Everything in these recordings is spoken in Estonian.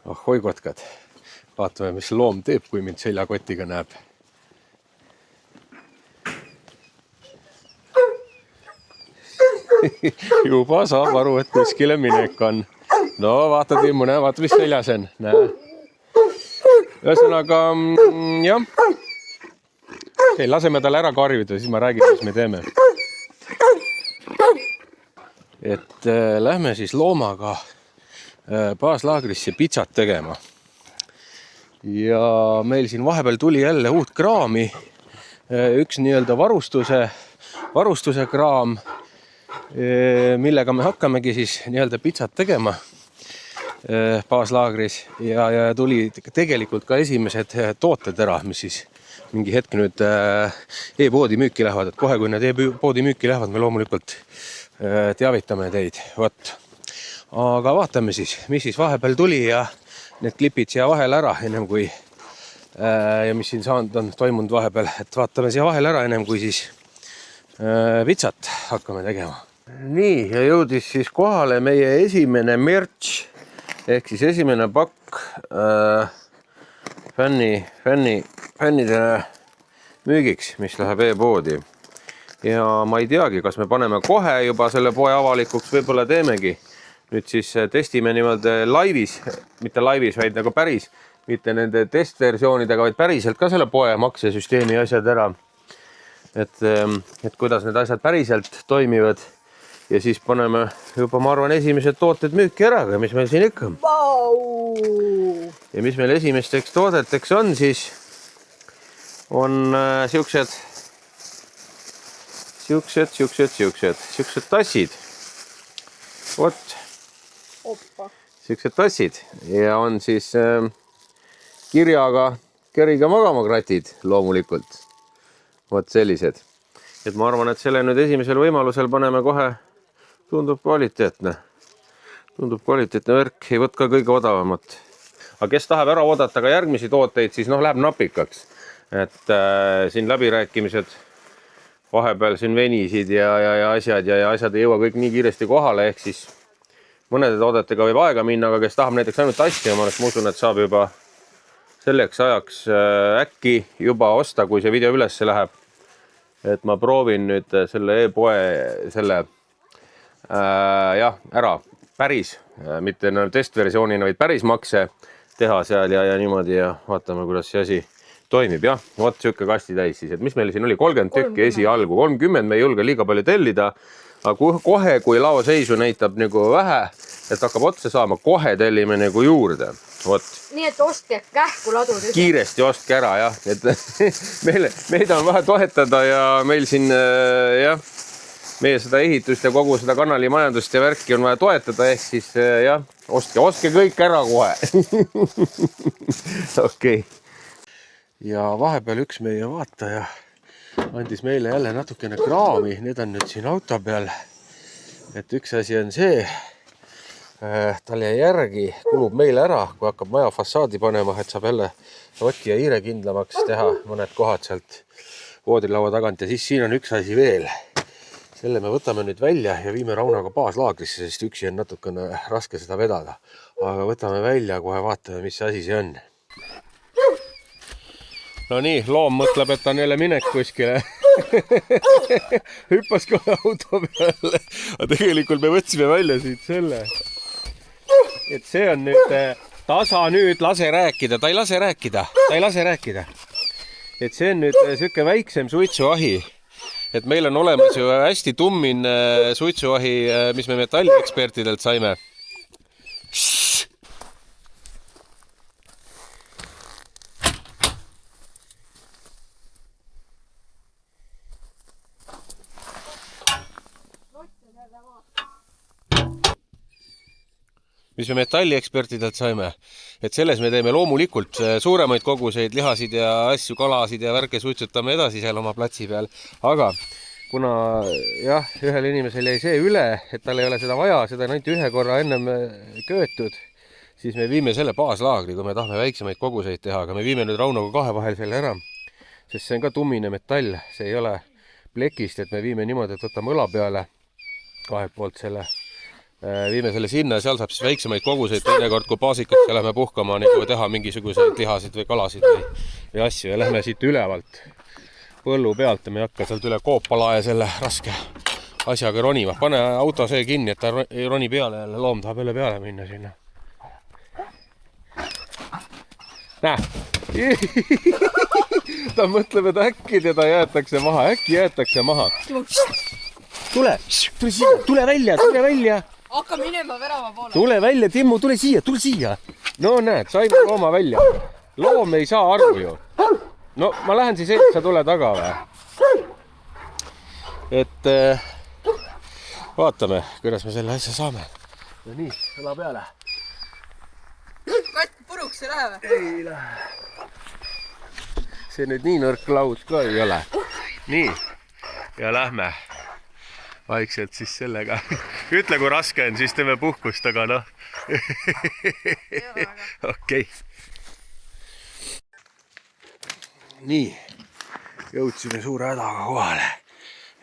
Ohoi kotkad, vaatame, mis loom teeb, kui mind seljakotiga näeb. Juba saab aru, et kuskile minek on. No vaata Timmu, näe, vaata mis seljas on. Näe. Ühesõnaga, jah. Okei, laseme tal ära karjuda, siis ma räägin, mis me teeme. Et lähme siis loomaga baaslaagrisse pitsat tegema. Ja meil siin vahepeal tuli jälle uut kraami. Üks nii-öelda varustuse kraam, millega me hakkamegi siis nii-öelda pitsat tegema baaslaagris. Ja tuli tegelikult ka esimesed tooted ära, mis siis mingi hetk nüüd e-poodi müüki lähevad. Et kohe, kui need e-poodi müüki lähevad, me loomulikult teavitame teid. Võt. Aga vaatame siis, mis siis vahepeal tuli ja need klipid siia vahel ära, ennem kui ja mis siin on toimunud vahepeal, et vaatame siia vahel ära, ennem kui siis pitsat hakkame tegema. Nii, ja jõudis siis kohale meie esimene merch, ehk siis esimene pakk fännide müügiks, mis läheb e-poodi. Ja ma ei teagi, kas me paneme kohe juba selle poe avalikuks, võib-olla teemegi. Nüüd siis testime niimoodi laivis, mitte laivis, vaid nagu päris, mitte nende testversioonidega, vaid päriselt ka selle poe maksesüsteemi asjad ära. Et kuidas need asjad päriselt toimivad. Ja siis paneme juba, ma arvan, esimesed tooted müüki ära, aga mis meil siin ikka on. Ja mis meil esimesteks toodeteks on, siis on siuksed tassid. Vot. Siuksed tassid ja on siis kirjaga keriga magamagratid loomulikult. Vot sellised. Et ma arvan, et selle nüüd esimesel võimalusel paneme kohe, tundub kvaliteetne värk, ei võt ka kõige odavamat. Aga kes tahab ära oodata ka järgmisi tooteid, siis läheb napikaks. Et siin läbirääkimised vahepeal siin venisid ja asjad ei jõua kõik nii kiiresti kohale, ehk siis mõnede toodetega võib aega minna, aga kes tahab näiteks ainult asja, ma usun, et saab juba selleks ajaks äkki juba osta, kui see video üles läheb. Et ma proovin nüüd selle e-poe ära päris, mitte testversioonina, vaid päris makse teha seal ja niimoodi ja vaatame, kuidas see asi toimib. Jah, vot siuke kasti täis siis, et mis meil siin oli 30 tükki esialgu, 30 me ei julge liiga palju tellida, aga kohe, kui laoseisu näitab nagu vähe, et hakkab otsa saama, kohe tellime nagu juurde. Vot. Nii, et ostke kähku ladud. Kiiresti ostke ära, jah. Et meid on vaja toetada ja meil siin, meie seda ehitust ja kogu seda kanali majandust ja värki on vaja toetada, ehk siis, ostke kõik ära kohe. Okei. Ja vahepeal üks meie vaataja andis meile jälle natukene kraami, need on nüüd siin auto peal. Et üks asi on see, tal jäi järgi, kulub meile ära, kui hakkab maja fassaadi panema, et saab jälle roti ja hiire kindlamaks teha mõned kohad sealt voodilaua tagant. Ja siis siin on üks asi veel. Selle me võtame nüüd välja ja viime Raunaga baaslaagrisse, sest üksi on natukene raske seda vedada. Aga võtame välja, kohe vaatame, mis asi see on. No nii, loom mõtleb, et on jälle minek kuskile. Hüppas kohe auto peale. Aga tegelikult me võtsime välja siit selle. Et see on nüüd, tasa nüüd lase rääkida. Ta ei lase rääkida. Et see on nüüd siuke väiksem suitsuahi. Et meil on olemas ju hästi tummin suitsuahi, mis me metalliekspertidelt saime. Mis me metalliekspertidelt saime, et selles me teeme loomulikult suuremaid koguseid, lihasid ja asju, kalasid ja värke suitsutame edasi seal oma platsi peal. Aga kuna ühel inimesel jäi see üle, et tal ei ole seda vaja, seda on ainult ühe korra ennem köötud, siis me viime selle baaslaagri, kui me tahame väiksemaid koguseid teha, aga me viime nüüd Raunaga kahe vahel selle ära, sest see on ka tummine metall, see ei ole plekist, et me viime niimoodi, et võtame õla peale kahelt poolt selle viime selle sinna ja seal saab siis väiksemaid koguseid teinekord, kui baasikasse lähme puhkama, nagu teha mingisuguseid lihasid või kalasid või asju ja lähme siit ülevalt põllu pealt ja me ei hakka sealt üle koopalae selle raske asjaga ronima. Pane auto see kinni, et ta ei roni peale jälle, loom tahab jälle peale minna sinna. Näe! Ta mõtleb, et äkki teda jäetakse maha. Tule siia, tule välja! Hakka minema värava poole. Tule välja, Timmu, tule siia! No näed, saime looma välja. Loom ei saa aru ju. No ma lähen siis eest, sa tule taga või? Et vaatame, kuidas me selle asja saame. No nii, õla peale. Katt puruks ei lähe või? Ei lähe. See nüüd nii nõrk laud ka ei ole. Nii, ja lähme vaikselt siis sellega. Ütle, kui raske on, siis teeme puhkust, aga noh. Okei. Nii, jõudsime suure hädaga kohale.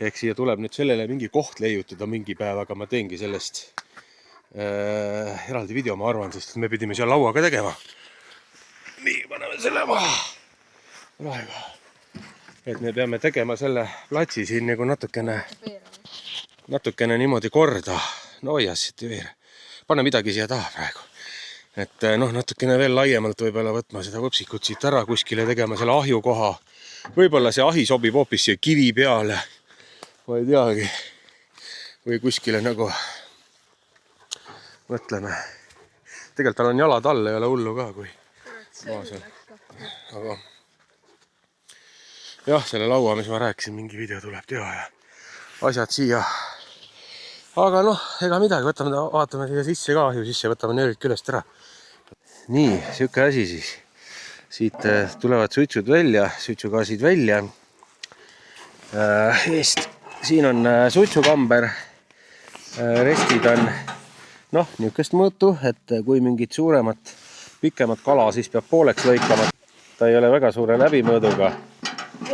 Ehk siia tuleb nüüd sellele mingi koht leiutada mingi päev, aga ma teengi sellest eraldi video, ma arvan, sest me pidime seal lauaga tegema. Nii, paneme selle maha. Praegu. Et me peame tegema selle platsi siin nagu natukene niimoodi korda. No hoias siit veer. Pane midagi siia taha praegu. Et noh, natukene veel laiemalt võib-olla võtma seda võpsikut siit ära, kuskile tegema selle ahju koha. Võib-olla see ahi sobib hoopis siia kivi peale. Ma ei teagi. Või kuskile nagu mõtleme. Tegelikult tal on jalad all, ei ole hullu ka, kui maasel. Aga jah, selle laua, mis ma rääkisin, mingi video tuleb teha ja asjad siia. Aga noh, ega midagi, vaatame siia sisse ka, ahju sisse, võtame nöörid küljest ära. Nii, siuke asi siis. Siit tulevad suitsud välja, suitsugaasid välja. Eest, siin on suitsukamber. Restid on noh, niisugust mõõtu, et kui mingit suuremat, pikemat kala, siis peab pooleks lõikama. Ta ei ole väga suure läbimõõduga.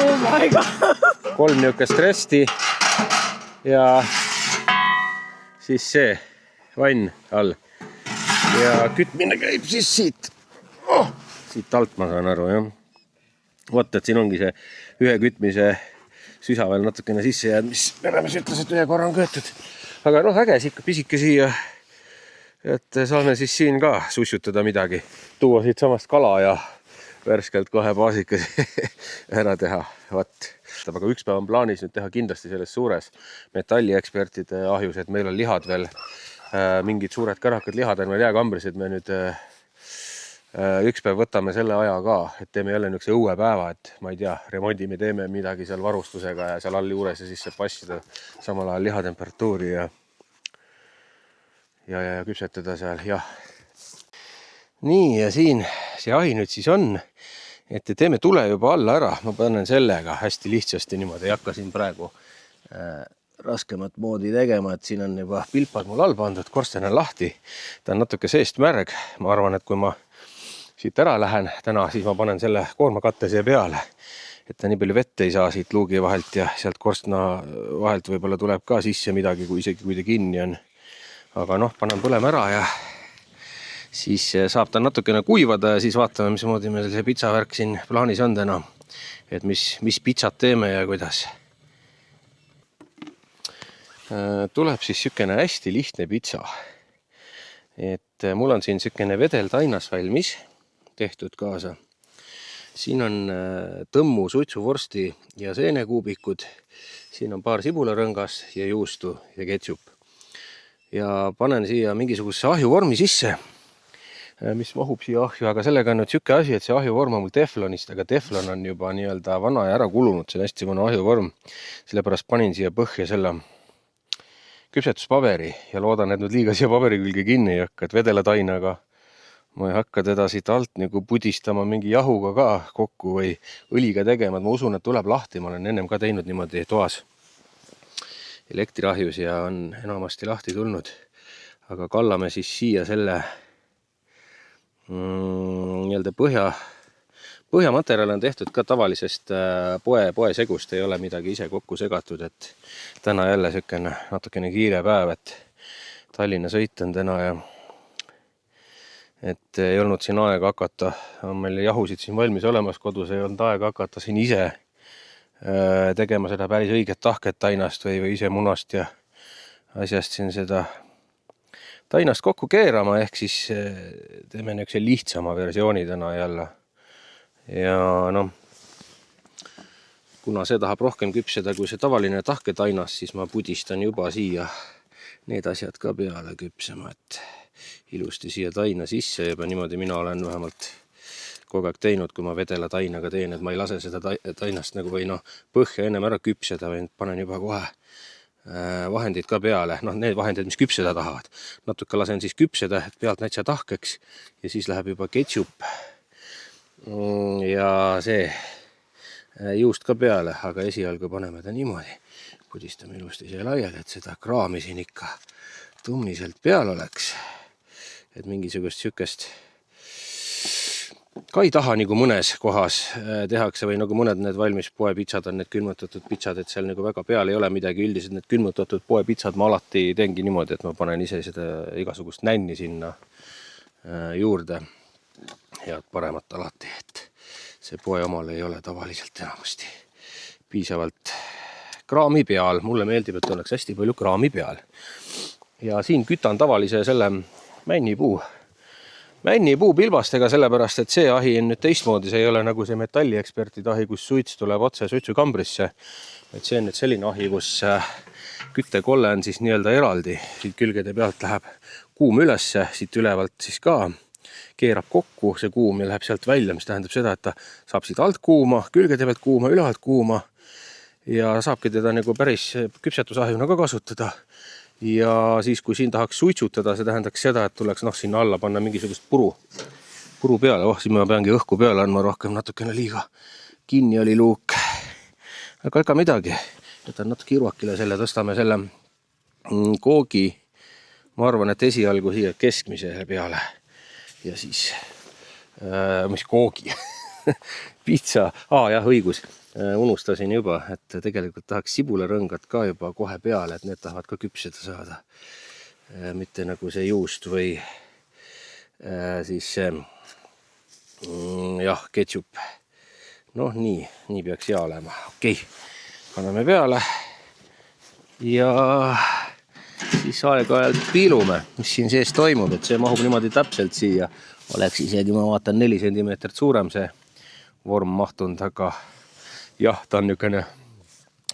Oh my god! 3 niisugust resti ja siis see vann all. Ja kütmine käib siis siit. Siit alt ma saan aru, jah. Vot, et siin ongi see ühe kütmise süsa veel natukene sisse jääd, mis peremees ütles, et ühe korra on köetud. Aga noh, äge siik pisike siia, et saame siis siin ka sussutada midagi. Tuua siit samast kala ja värskelt kohe baasikas ära teha. Vat. Aga üks päev on plaanis nüüd teha kindlasti selles suures metalliekspertide ahjus, et meil on lihad veel, mingid suured kärakad lihad on veel jääkambris, et me nüüd üks päev võtame selle aja ka, et teeme jälle niisuguse õuepäeva, et ma ei tea, remondime, teeme midagi seal varustusega ja seal all juures ja siis saab passida samal ajal lihatemperatuuri ja küpsetada seal, jah. Nii, ja siin see ahi nüüd siis on, et teeme tule juba alla ära, ma panen sellega hästi lihtsasti niimoodi, ei hakka siin praegu raskemat moodi tegema, et siin on juba pilpad mul all pandud, korsten on lahti, ta on natuke seest märg, ma arvan, et kui ma siit ära lähen täna, siis ma panen selle koormakatte siia peale, et ta nii palju vett ei saa siit luugi vahelt ja sealt korstna vahelt võib-olla tuleb ka sisse midagi, isegi kui ta kinni on. Aga noh, panen põlema ära ja siis saab ta natukene kuivada ja siis vaatame, mismoodi meil see pitsavärk siin plaanis on täna. Et mis pitsat teeme ja kuidas. Tuleb siis sükene hästi lihtne pitsa. Et mul on siin sükene vedeltainas valmis tehtud kaasa. Siin on tõmmu, suitsuvorsti ja seenekuubikud. Siin on paar sibularõngas ja juustu ja ketšup. Ja panen siia mingisuguse ahjuvormi sisse, mis mahub siia ahju, aga sellega on nüüd süke asi, et see ahjuvorm on mul teflonist, aga teflon on juba nii-öelda vana ja ära kulunud, see on hästi vana ahjuvorm. Sellepärast panin siia põhja selle küpsetuspaberi ja loodan, et nüüd liiga siia paberi külge kinni ei hakka, et vedelatainaga ma ei hakka teda siit alt nagu pudistama mingi jahuga ka kokku või õliga tegema, et ma usun, et tuleb lahti, ma olen ennem ka teinud niimoodi toas elektriahjus ja on enamasti lahti tulnud. Aga kallame siis siia selle nii-öelda põhjamaterjal on tehtud ka tavalisest poesegust, ei ole midagi ise kokku segatud, et täna jälle sükene natukene kiire päev, et Tallinna sõiten täna ja et ei olnud siin aega hakata, on meil jahusid siin valmis olemas kodus, ei olnud aega hakata siin ise tegema seda päris õiget tahket tainast või ise munast ja asjast siin seda tainast kokku keerama, ehk siis teeme niisuguse lihtsama versiooni täna jälle. Ja noh, kuna see tahab rohkem küpseda kui see tavaline tahke tainas, siis ma pudistan juba siia need asjad ka peale küpsema, et ilusti siia taina sisse juba niimoodi mina olen vähemalt kogu aeg teinud, kui ma vedela tainaga teen, et ma ei lase seda tainast nagu või põhja ennem ära küpseda, või panen juba kohe vahendid ka peale, need vahendid, mis küpseda tahavad. Natuke lasen siis küpseda, et pealt näitsa tahkeks ja siis läheb juba ketšup ja see juust ka peale, aga esialgu paneme ta niimoodi. Pudistame ilusti siia laiali, et seda kraami siin ikka tummiselt peal oleks. Et mingisugust sükest ka ei taha nagu mõnes kohas tehakse või nagu mõned need valmis poepitsad on need külmutatud pitsad, et seal nagu väga peal ei ole midagi. Üldiselt need külmutatud poepitsad ma alati teengi niimoodi, et ma panen ise seda igasugust nänni sinna juurde. Head paremat alati, et see poe omal ei ole tavaliselt enamasti piisavalt kraami peal. Mulle meeldib, et oleks hästi palju kraami peal. Ja siin kütan tavalise selle männipuu pilbastega, sellepärast, et see ahi on nüüd teistmoodi. See ei ole nagu see metalliekspertide ahi, kus suits tuleb otse suitsukambrisse. Et see on nüüd selline ahi, kus küttekolle on siis nii-öelda eraldi. Siit külgede pealt läheb kuum ülesse, siit ülevalt siis ka keerab kokku see kuum ja läheb sealt välja, mis tähendab seda, et ta saab siit alt kuuma, külgede pealt kuuma, ülevalt kuuma ja saabki teda nagu päris küpsetusahjuna ka kasutada. Ja siis, kui siin tahaks suitsutada, see tähendaks seda, et tuleks sinna alla panna mingisugust puru peale. Siis ma peangi õhku peale andma rohkem, natukene liiga kinni oli luuk. Aga ega midagi. Jätan natuke irvakile selle, tõstame selle koogi. Ma arvan, et esialgu siia keskmise peale. Ja siis, mis koogi? Pitsa. Jah, õigus. Unustasin juba, et tegelikult tahaks sibularõngad ka juba kohe peale, et need tahavad ka küpseda saada. Mitte nagu see juust või siis ketšup. Nii peaks hea olema. Okei, paneme peale ja siis aeg-ajalt piilume, mis siin sees toimub, et see mahub niimoodi täpselt siia. Oleks isegi, ma vaatan, 4 cm suurem see vorm mahtunud, aga jah, ta on niisugune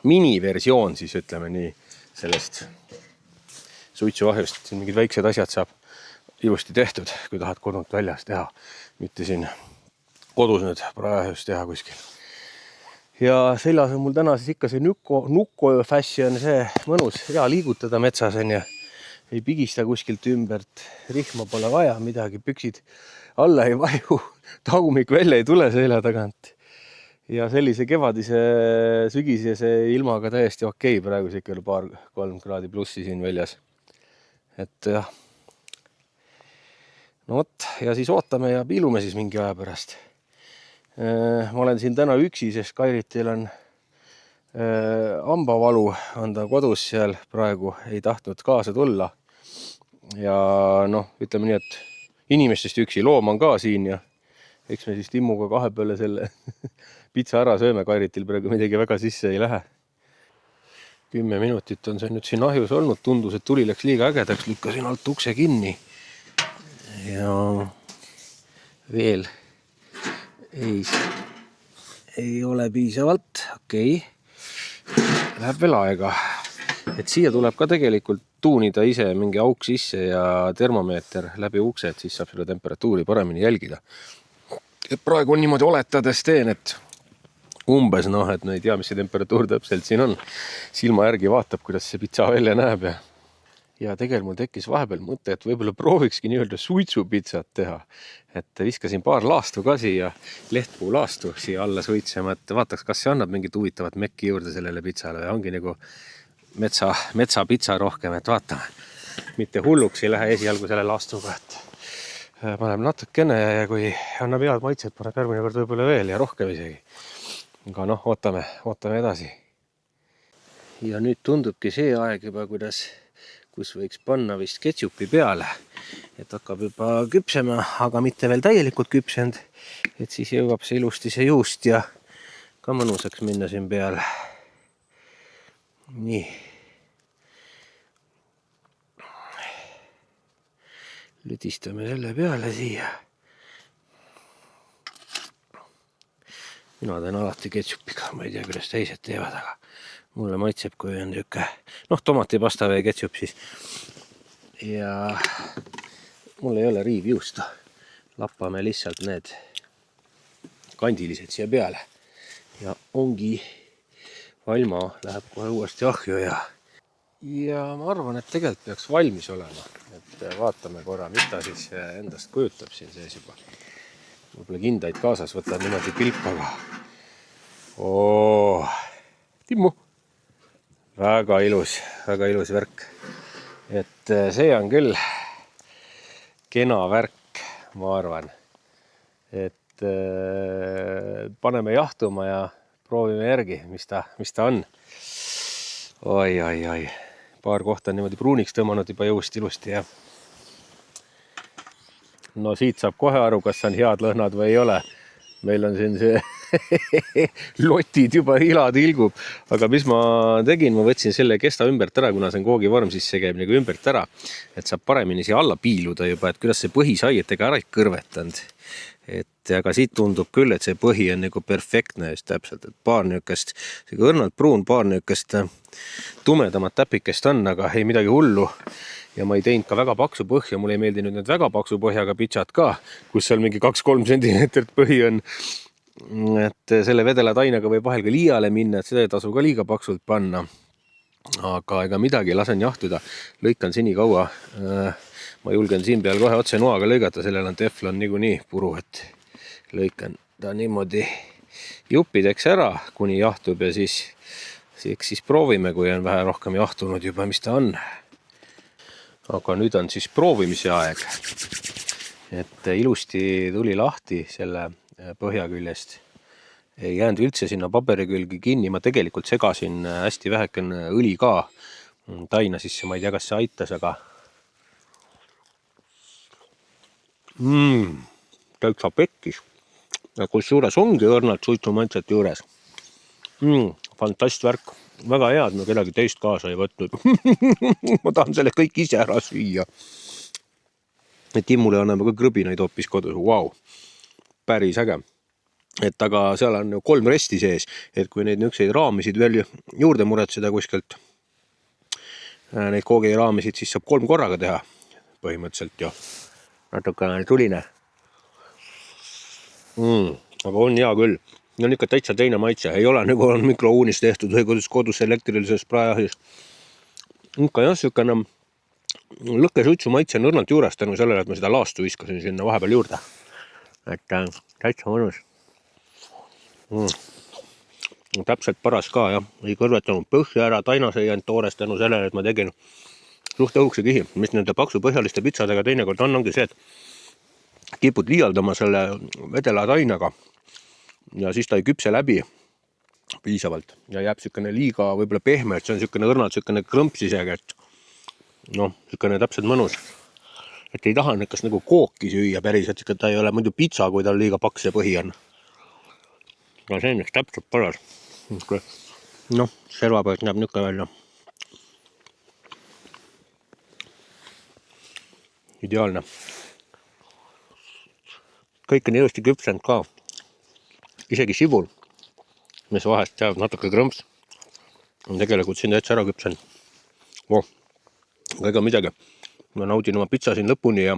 miniversioon, siis ütleme nii, sellest suitsuahjust. Siin mingid väiksed asjad saab ilusti tehtud, kui tahad kodunt väljas teha, mitte siin kodus nüüd praahjust teha kuskil. Ja seljas on mul täna siis ikka see nuko-fassi on see mõnus hea liigutada metsas on ja ei pigista kuskilt ümbert, rihma pole vaja, midagi, püksid alla ei vaju, tagumik välja ei tule selja tagant. Ja sellise kevadise sügisese ilmaga täiesti okei, praegu see ikka 2-3 kraadi plussi siin väljas. Et jah. Ja siis ootame ja piilume siis mingi aja pärast. Ma olen siin täna üksi, sest Kairitil on hambavalu, on ta kodus seal praegu, ei tahtnud kaasa tulla. Ja ütleme nii, et inimestest üksi, loom on ka siin ja eks me siis Timmuga kahe peale selle pitsa ära sööme. Kairitil praegu midagi väga sisse ei lähe. 10 minutit on see nüüd siin ahjus olnud, tundus, et tuli läks liiga ägedaks, lükkasin alt ukse kinni ja veel ei ole piisavalt. Okei. Läheb veel aega. Et siia tuleb ka tegelikult tuunida ise mingi auk sisse ja termomeeter läbi ukse, et siis saab selle temperatuuri paremini jälgida. Et praegu on niimoodi oletades teen, et umbes et ei tea, mis see temperatuur täpselt siin on. Silma järgi vaatab, kuidas see pitsa välja näeb. Ja tegelikult mul tekkis vahepeal mõte, et võib-olla proovikski nii-öelda suitsupitsat teha. Et viskasin paar laastu ka siia, lehtpuu laastu siia alla suitsema, et vaataks, kas see annab mingit huvitavat mekki juurde sellele pitsale või ongi nagu metsa pitsa rohkem, et vaatame. Mitte hulluks ei lähe esialgu selle laastuga, et paneb natukene ja kui annab head maitset, paneb järgmine kord võib-olla veel ja rohkem isegi. Aga ootame edasi. Ja nüüd tundubki see aeg juba, kus võiks panna vist ketšupi peale, et hakkab juba küpsema, aga mitte veel täielikult küpsend, et siis jõuab see ilusti see juust ja ka mõnusaks minna siin peale. Nii. Lüdistame selle peale siia. Mina teen alati ketšupiga, ma ei tea, kuidas teised teevad, aga mulle maitseb, kui on niuke, tomatipasta või ketšup siis. Ja mul ei ole riivjuustu. Lappame lihtsalt need kandilised siia peale. Ja ongi valma, läheb kohe uuesti ahju ja ma arvan, et tegelikult peaks valmis olema. Et vaatame korra, mis ta siis endast kujutab siin sees juba. Võib-olla kindaid kaasas võtan niimoodi pilpaga. Timmu! Väga ilus värk. Et see on küll kena värk, ma arvan. Et paneme jahtuma ja proovime järgi, mis ta on. Oi. Paar kohta on niimoodi pruuniks tõmmanud juba jõust ilusti ja no siit saab kohe aru, kas on head lõhnad või ei ole. Meil on siin see lotid juba hilad ilgub. Aga mis ma tegin, ma võtsin selle kesta ümbert ära, kuna see on koogivorm, siis see käib nagu ümbert ära. Et saab paremini siia alla piiluda juba, et kuidas see põhi sai, et ega ära ei kõrvetanud. Aga siit tundub küll, et see põhi on nagu perfektne just täpselt. Et paar nükest, see õrnalt pruun, paar nükest tumedamat täpikest on, aga ei midagi hullu. Ja ma ei teinud ka väga paksu põhja, mulle ei meeldinud need väga paksu põhjaga pitsad ka, kus seal mingi 2-3 sentimeetrit põhi on. Et selle vedela tainaga võib vahel ka liiale minna, et seda ei tasu ka liiga paksult panna. Aga ega midagi, lasen jahtuda, lõikan seni kaua. Ma julgen siin peal kohe otse noaga lõigata, sellel on teflon niikuinii puru, et lõikan ta niimoodi juppideks ära, kuni jahtub ja siis proovime, kui on vähe rohkem jahtunud juba, mis ta on. Aga nüüd on siis proovimise aeg, et ilusti tuli lahti selle põhja küljest. Ei jäänud üldse sinna paberi külgi kinni, ma tegelikult segasin hästi väheken õli ka taina sisse, ma ei tea, kas see aitas, aga täitsa pekkis. Ja kus juures ongi õrnalt suitsumaitset juures. Fantast värk. Väga hea, et me kedagi teist kaasa ei võtnud. Ma tahan selle kõik ise ära süüa. Timmule anname ka krõbinaid hoopis kodus. Vau, päris äge. Et aga seal on 3 resti sees, et kui neid nükseid raamisid veel juurde muretseda kuskilt, neid koogi raamisid, siis saab 3 korraga teha. Põhimõtteliselt ju. Natukene tuline. Aga on hea küll. On ikka täitsa teine maitse. Ei ole nagu on mikrouunis tehtud või kodus elektrilises praeahis. Ikka jah, sükene lõkke suitsu maitse on õrnalt juures tänu sellele, et ma seda laastu viskasin sinna vahepeal juurde. Et täitsa mõnus. Täpselt paras ka, jah. Ei kõrvetanud põhja ära, tainas ei jäänud toores tänu sellele, et ma tegin suht õhukse kihi. Mis nende paksu põhjaliste pitsadega teinekord ongi see, et kipud liialdama selle vedela tainaga. Ja siis ta ei küpse läbi piisavalt ja jääb sükene liiga võib-olla pehme, et see on sükene õrnalt, sükene krõmps isegi, et sükene täpselt mõnus. Et ei taha kas nagu kooki süüa päriselt, et ta ei ole muidu pitsa, kui tal liiga paks ja põhi on. Ja see on üks täpselt paras. Serva pealt näeb nükke välja. Ideaalne. Kõik on ilusti küpsend ka. Isegi sibul, mis vahest jääb natuke krõmps, on tegelikult siin täitsa ära küpsen. Aga ega midagi. Ma naudin oma pitsa siin lõpuni ja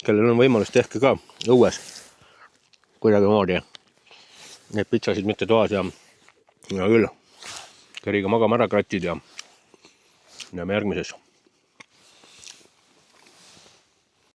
kellel on võimalus tehke ka õues kuidagi moodi. Need pitsasid mitte toas ja küll. Keriga magama ära kratid ja näeme järgmises.